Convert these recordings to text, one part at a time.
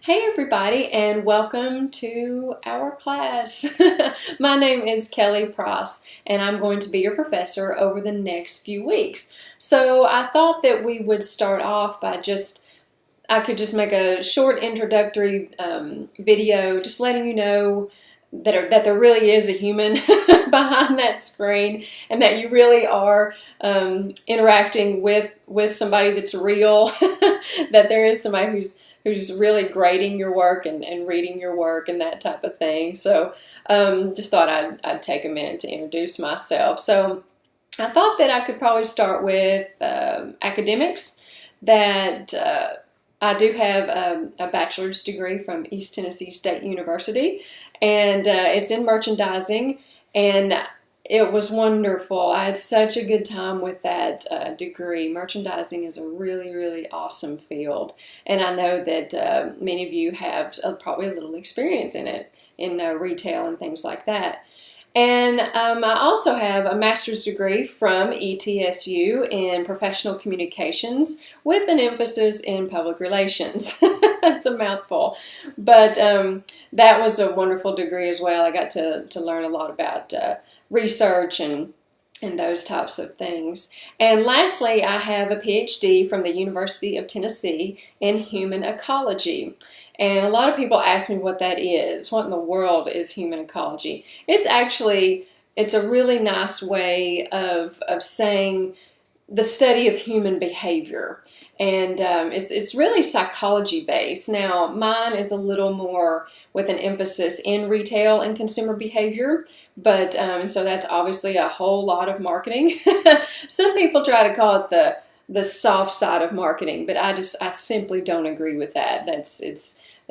Hey everybody, and welcome to our class. My name is Kelly Price and I'm going to be your professor over the next few weeks. So I thought that we would start off by I could just make a short introductory video just letting you know that there really is a human behind that screen and that you really are interacting with somebody that's real, that there is somebody who's really grading your work and reading your work and that type of thing. So just thought I'd take a minute to introduce myself. So I thought that I could probably start with academics, that I do have a bachelor's degree from East Tennessee State University, and it's in merchandising, and it was wonderful. I had such a good time with that degree. Merchandising is a really, really awesome field, and I know that many of you have probably a little experience in it, in retail and things like that. And I also have a master's degree from ETSU in professional communications with an emphasis in public relations. It's a mouthful, but that was a wonderful degree as well. I got to learn a lot about research and those types of things. And lastly, I have a PhD from the University of Tennessee in human ecology. And a lot of people ask me what that is. What in the world is human ecology? It's a really nice way of saying the study of human behavior. And it's really psychology based. Now, mine is a little more with an emphasis in retail and consumer behavior, but so that's obviously a whole lot of marketing. Some people try to call it the soft side of marketing, but I simply don't agree with that.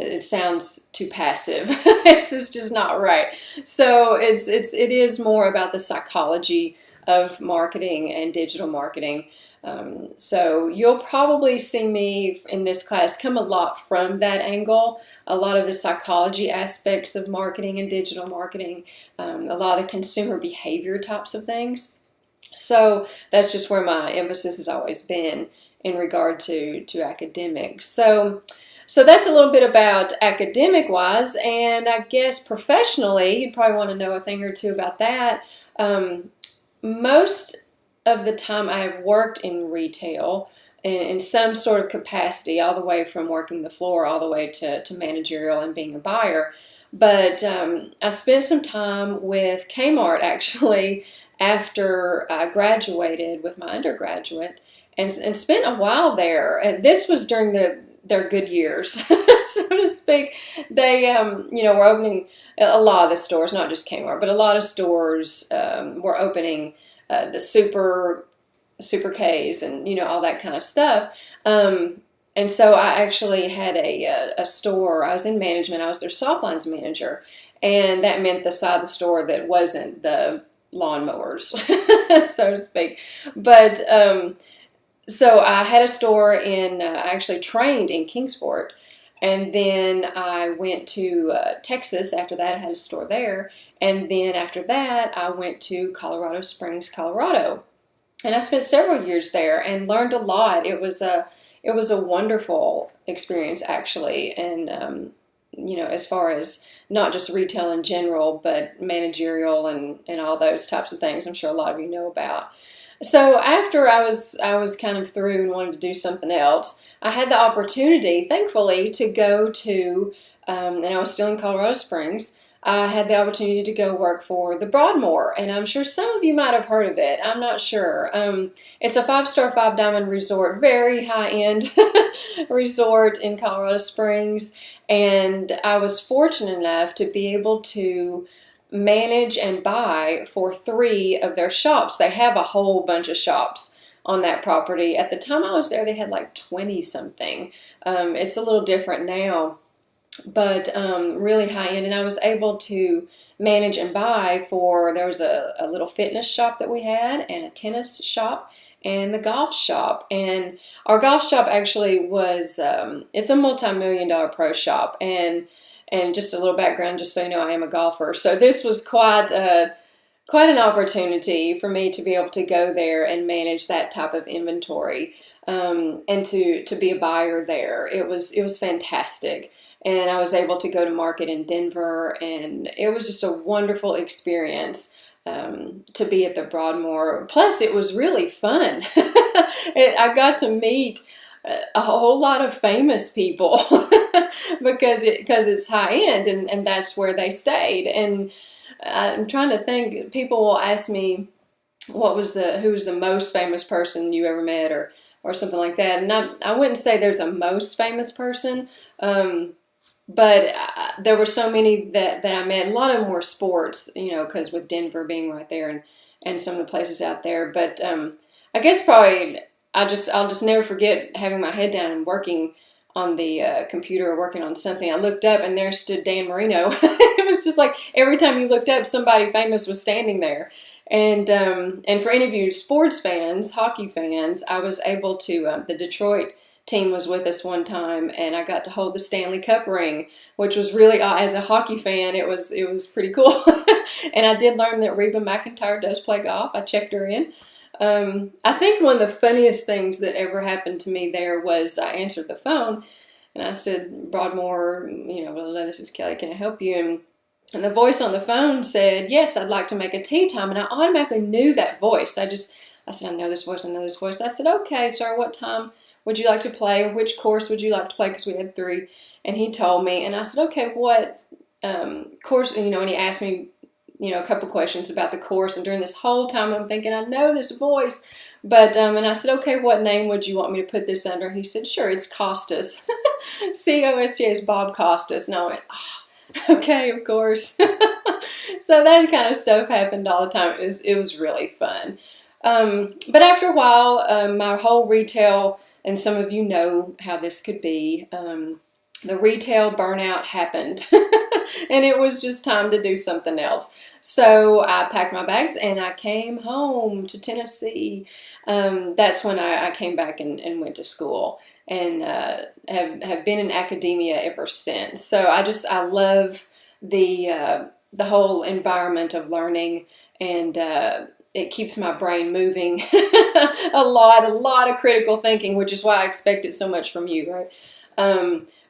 It sounds too passive. This is just not right. So it is more about the psychology of marketing and digital marketing. So you'll probably see me in this class come a lot from that angle, a lot of the psychology aspects of marketing and digital marketing, a lot of consumer behavior types of things. So that's just where my emphasis has always been in regard to academics. So that's a little bit about academic-wise, and I guess professionally, you'd probably want to know a thing or two about that. Most of the time I have worked in retail in some sort of capacity, all the way from working the floor all the way to managerial and being a buyer. But I spent some time with Kmart actually after I graduated with my undergraduate and spent a while there. And this was during their good years, so to speak. They, were opening a lot of the stores, not just Kmart, but a lot of stores were opening the super Ks and all that kind of stuff. And so I actually had a store. I was in management. I was their soft lines manager, and that meant the side of the store that wasn't the lawnmowers, so to speak. But so I had a store I actually trained in Kingsport, and then I went to Texas. After that, I had a store there, and then after that, I went to Colorado Springs, Colorado, and I spent several years there and learned a lot. It was a wonderful experience actually, and as far as not just retail in general, but managerial and all those types of things. I'm sure a lot of you know about. So after I was kind of through and wanted to do something else, I had the opportunity, thankfully, to go to, and I was still in Colorado Springs, I had the opportunity to go work for the Broadmoor, and I'm sure some of you might have heard of it. I'm not sure. It's a 5-star, 5-diamond resort, very high-end resort in Colorado Springs, and I was fortunate enough to be able to manage and buy for 3 of their shops. They have a whole bunch of shops on that property. At the time I was there, they had like 20 something. It's a little different now, but really high end. And I was able to manage and buy there was a little fitness shop that we had, and a tennis shop, and the golf shop. And our golf shop actually was, it's a multi-million-dollar pro shop. And just a little background, just so you know, I am a golfer. So this was quite an opportunity for me to be able to go there and manage that type of inventory, and to be a buyer there. It was fantastic. and I was able to go to market in Denver, and it was just a wonderful experience to be at the Broadmoor. Plus, it was really fun. I got to meet a whole lot of famous people because it's high end, and that's where they stayed. And I'm trying to think. People will ask me who was the most famous person you ever met, or something like that. And I wouldn't say there's a most famous person. But there were so many that I met. A lot of them were sports, because with Denver being right there, and some of the places out there. But I guess probably I'll just never forget having my head down and working on the computer, or working on something. I looked up and there stood Dan Marino. It was just like every time you looked up, somebody famous was standing there. And for any of you sports fans, hockey fans, I was able to, the Detroit team was with us one time, and I got to hold the Stanley Cup ring, which was really, as a hockey fan, it was pretty cool. And I did learn that Reba McEntire does play golf. I checked her in. I think one of the funniest things that ever happened to me there was I answered the phone, and I said, Broadmoor, this is Kelly, can I help you? And the voice on the phone said, yes, I'd like to make a tea time. And I automatically knew that voice. I said, I know this voice, I know this voice. I said, okay, sir, what time would you like to play? Or which course would you like to play? Because we had 3. And he told me, and I said, okay, what course? And he asked me, a couple questions about the course. And during this whole time, I'm thinking, I know this voice. But, and I said, okay, what name would you want me to put this under? He said, sure, it's Costas. Costas, Bob Costas. And I went, oh, okay, of course. So that kind of stuff happened all the time. It was really fun. But after a while, my whole retail, and some of you know how this could be, the retail burnout happened. And it was just time to do something else. So I packed my bags and I came home to Tennessee. That's when I came back and went to school, and have been in academia ever since. So I love the whole environment of learning, and it keeps my brain moving. a lot of critical thinking, which is why I expect it so much from you, right?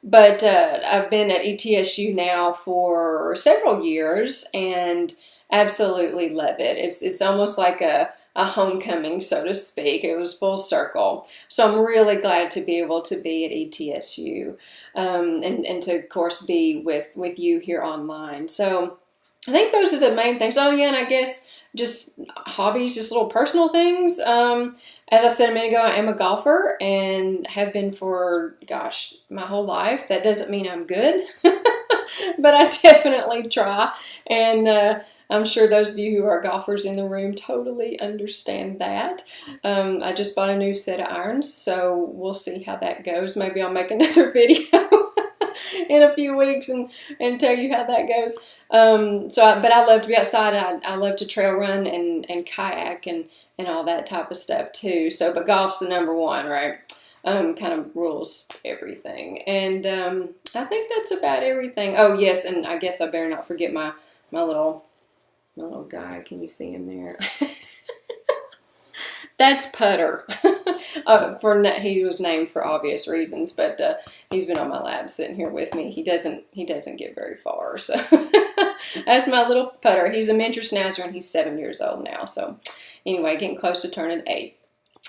But I've been at ETSU now for several years and absolutely love it. It's almost like a homecoming, so to speak. It was full circle. So I'm really glad to be able to be at ETSU, and to, of course, be with you here online. So I think those are the main things. Oh, yeah, and I guess just hobbies, just little personal things. As I said a minute ago, I am a golfer and have been for, my whole life. That doesn't mean I'm good, but I definitely try. And I'm sure those of you who are golfers in the room totally understand that. I just bought a new set of irons, so we'll see how that goes. Maybe I'll make another video in a few weeks and tell you how that goes. But I love to be outside. I love to trail run and kayak and all that type of stuff too. So, but golf's the number one, right? Kind of rules everything. And I think that's about everything. Oh yes, and I guess I better not forget my little guy. Can you see him there? That's Putter. He was named for obvious reasons, but he's been on my lap sitting here with me. He doesn't get very far, so that's my little Putter. He's a miniature schnauzer, and he's 7 years old now. So anyway, getting close to turning 8.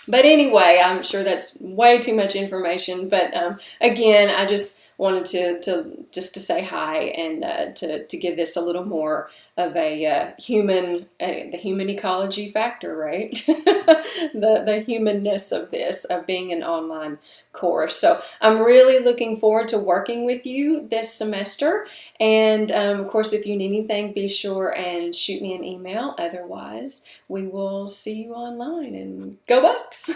But anyway, I'm sure that's way too much information. But again, I just wanted to say hi and to give this a little more of a the human ecology factor, right? the humanness of this, of being an online course. So I'm really looking forward to working with you this semester. And of course, if you need anything, be sure and shoot me an email. Otherwise, we will see you online, and go Bucks!